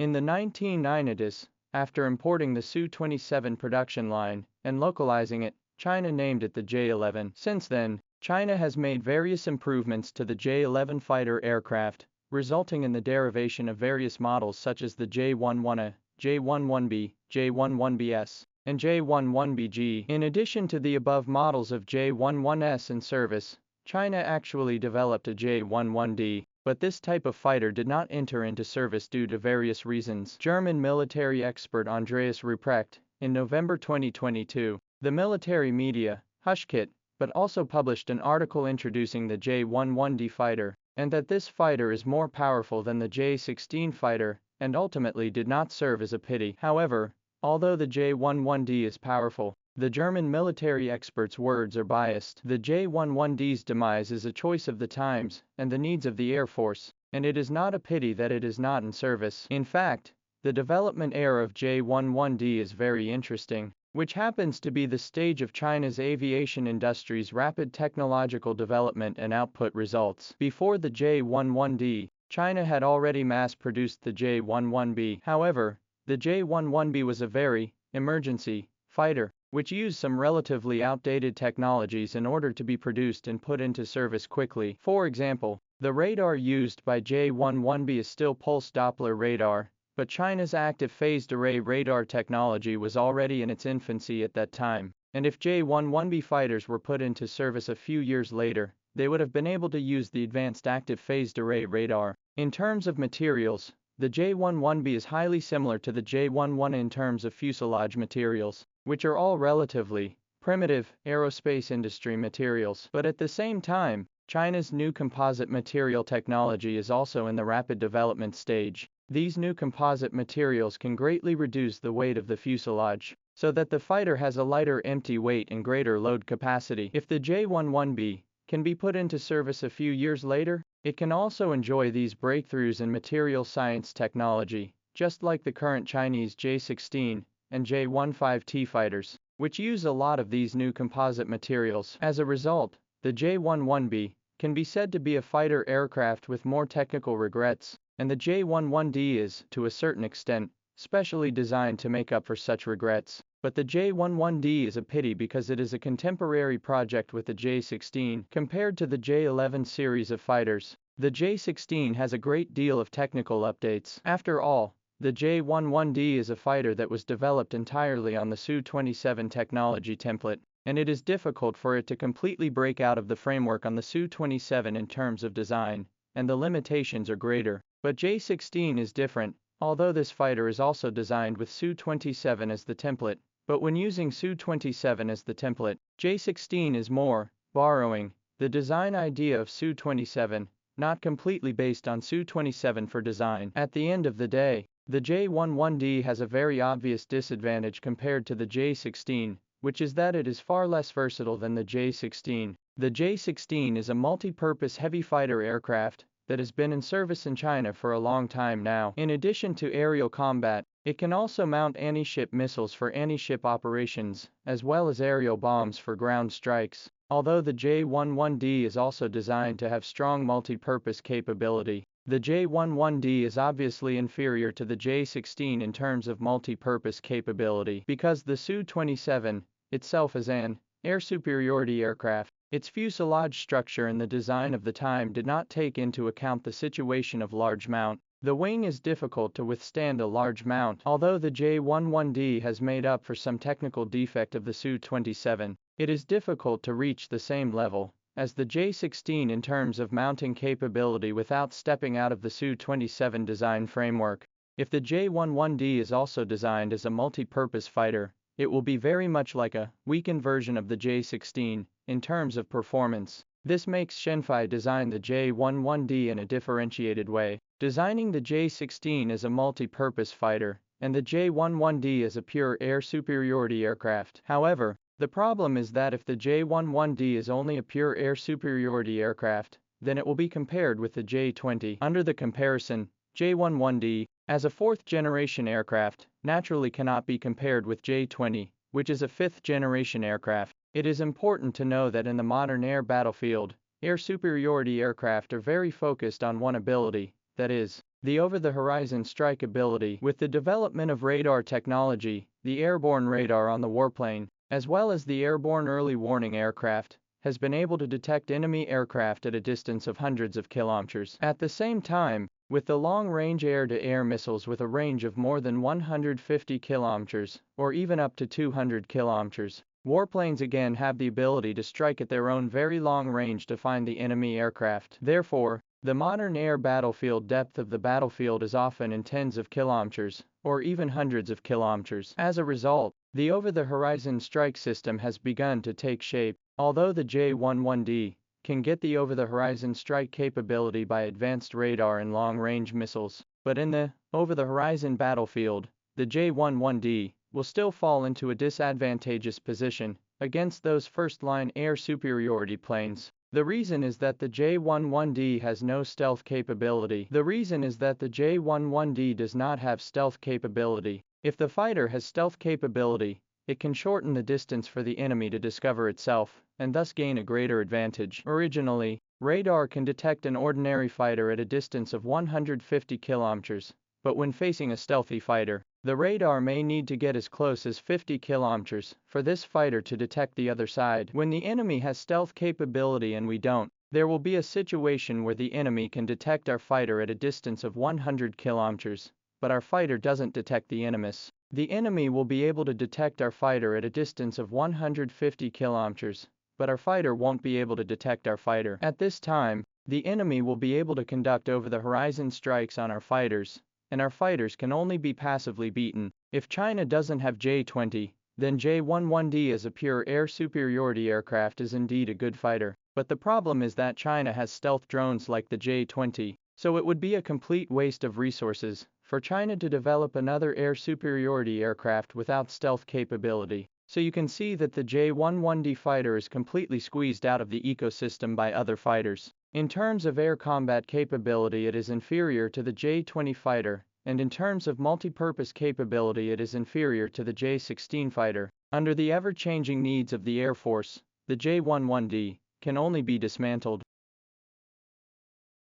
In the 1990s, after importing the Su-27 production line and localizing it, China named it the J-11. Since then, China has made various improvements to the J-11 fighter aircraft, resulting in the derivation of various models such as the J-11A, J-11B, J-11BS, and J-11BG. In addition to the above models of J-11S in service, China actually developed a J-11D, but this type of fighter did not enter into service due to various reasons. German military expert Andreas Ruprecht, in November 2022, the military media, Hushkit, but also published an article introducing the J-11D fighter, and that this fighter is more powerful than the J-16 fighter, and ultimately did not serve as a pity. However, although the J-11D is powerful, the German military expert's words are biased. The J-11D's demise is a choice of the times and the needs of the Air Force, and it is not a pity that it is not in service. In fact, the development era of J-11D is very interesting, which happens to be the stage of China's aviation industry's rapid technological development and output results. Before the J-11D, China had already mass-produced the J-11B. However, the J-11B was a very emergency fighter, which used some relatively outdated technologies in order to be produced and put into service quickly. For example, the radar used by J-11B is still pulse Doppler radar, but China's active phased array radar technology was already in its infancy at that time, and if J-11B fighters were put into service a few years later, they would have been able to use the advanced active phased array radar. In terms of materials, the J-11B is highly similar to the J-11 in terms of fuselage materials, which are all relatively primitive aerospace industry materials. But at the same time, China's new composite material technology is also in the rapid development stage. These new composite materials can greatly reduce the weight of the fuselage, so that the fighter has a lighter empty weight and greater load capacity. If the J-11B can be put into service a few years later, it can also enjoy these breakthroughs in material science technology, just like the current Chinese J-16 and J-15T fighters, which use a lot of these new composite materials. As a result, the J-11B can be said to be a fighter aircraft with more technical regrets, and the J-11D is, to a certain extent, specially designed to make up for such regrets. But the J-11D is a pity because it is a contemporary project with the J-16. Compared to the J-11 series of fighters, the J-16 has a great deal of technical updates. After all, the J-11D is a fighter that was developed entirely on the Su-27 technology template, and it is difficult for it to completely break out of the framework on the Su-27 in terms of design, and the limitations are greater. But J-16 is different, although this fighter is also designed with Su-27 as the template. But when using Su-27 as the template, J-16 is more borrowing the design idea of Su-27, not completely based on Su-27 for design. At the end of the day, the J-11D has a very obvious disadvantage compared to the J-16, which is that it is far less versatile than the J-16. The J-16 is a multi-purpose heavy fighter aircraft that has been in service in China for a long time now. In addition to aerial combat, it can also mount anti-ship missiles for anti-ship operations, as well as aerial bombs for ground strikes. Although the J-11D is also designed to have strong multi-purpose capability, the J-11D is obviously inferior to the J-16 in terms of multi-purpose capability because the Su-27 itself is an air superiority aircraft. Its fuselage structure and the design of the time did not take into account the situation of large mount. The wing is difficult to withstand a large mount. Although the J-11D has made up for some technical defect of the Su-27, it is difficult to reach the same level as the J-16 in terms of mounting capability without stepping out of the Su-27 design framework. If the J-11D is also designed as a multi-purpose fighter, it will be very much like a weakened version of the J-16 in terms of performance. This makes Shenfei design the J-11D in a differentiated way, designing the J-16 as a multi-purpose fighter, and the J-11D as a pure air superiority aircraft. However, the problem is that if the J-11D is only a pure air superiority aircraft, then it will be compared with the J-20. Under the comparison, J-11D, as a fourth-generation aircraft, naturally cannot be compared with J-20, which is a fifth-generation aircraft. It is important to know that in the modern air battlefield, air superiority aircraft are very focused on one ability, that is, the over-the-horizon strike ability. With the development of radar technology, the airborne radar on the warplane, as well as the airborne early warning aircraft, has been able to detect enemy aircraft at a distance of hundreds of kilometers. At the same time, with the long-range air-to-air missiles with a range of more than 150 kilometers, or even up to 200 kilometers, warplanes again have the ability to strike at their own very long range to find the enemy aircraft. Therefore, the modern air battlefield depth of the battlefield is often in tens of kilometers, or even hundreds of kilometers. As a result, the over-the-horizon strike system has begun to take shape. Although the J-11D can get the over-the-horizon strike capability by advanced radar and long-range missiles, but in the over-the-horizon battlefield, the J-11D will still fall into a disadvantageous position against those first-line air superiority planes. The reason is that the J-11D has no stealth capability. The reason is that the J-11D does not have stealth capability. If the fighter has stealth capability, it can shorten the distance for the enemy to discover itself, and thus gain a greater advantage. Originally, radar can detect an ordinary fighter at a distance of 150 kilometers, but when facing a stealthy fighter, the radar may need to get as close as 50 kilometers for this fighter to detect the other side. When the enemy has stealth capability and we don't, there will be a situation where the enemy can detect our fighter at a distance of 100 kilometers, but our fighter doesn't detect the enemy. The enemy will be able to detect our fighter at a distance of 150 kilometers, but our fighter won't be able to detect our fighter. At this time, the enemy will be able to conduct over-the-horizon strikes on our fighters, and our fighters can only be passively beaten. If China doesn't have J-20, then J-11D as a pure air superiority aircraft is indeed a good fighter. But the problem is that China has stealth drones like the J-20, so it would be a complete waste of resources for China to develop another air superiority aircraft without stealth capability. So you can see that the J-11D fighter is completely squeezed out of the ecosystem by other fighters. In terms of air combat capability, it is inferior to the J-20 fighter, and in terms of multi-purpose capability, it is inferior to the J-16 fighter. Under the ever-changing needs of the Air Force, the J-11D can only be dismantled.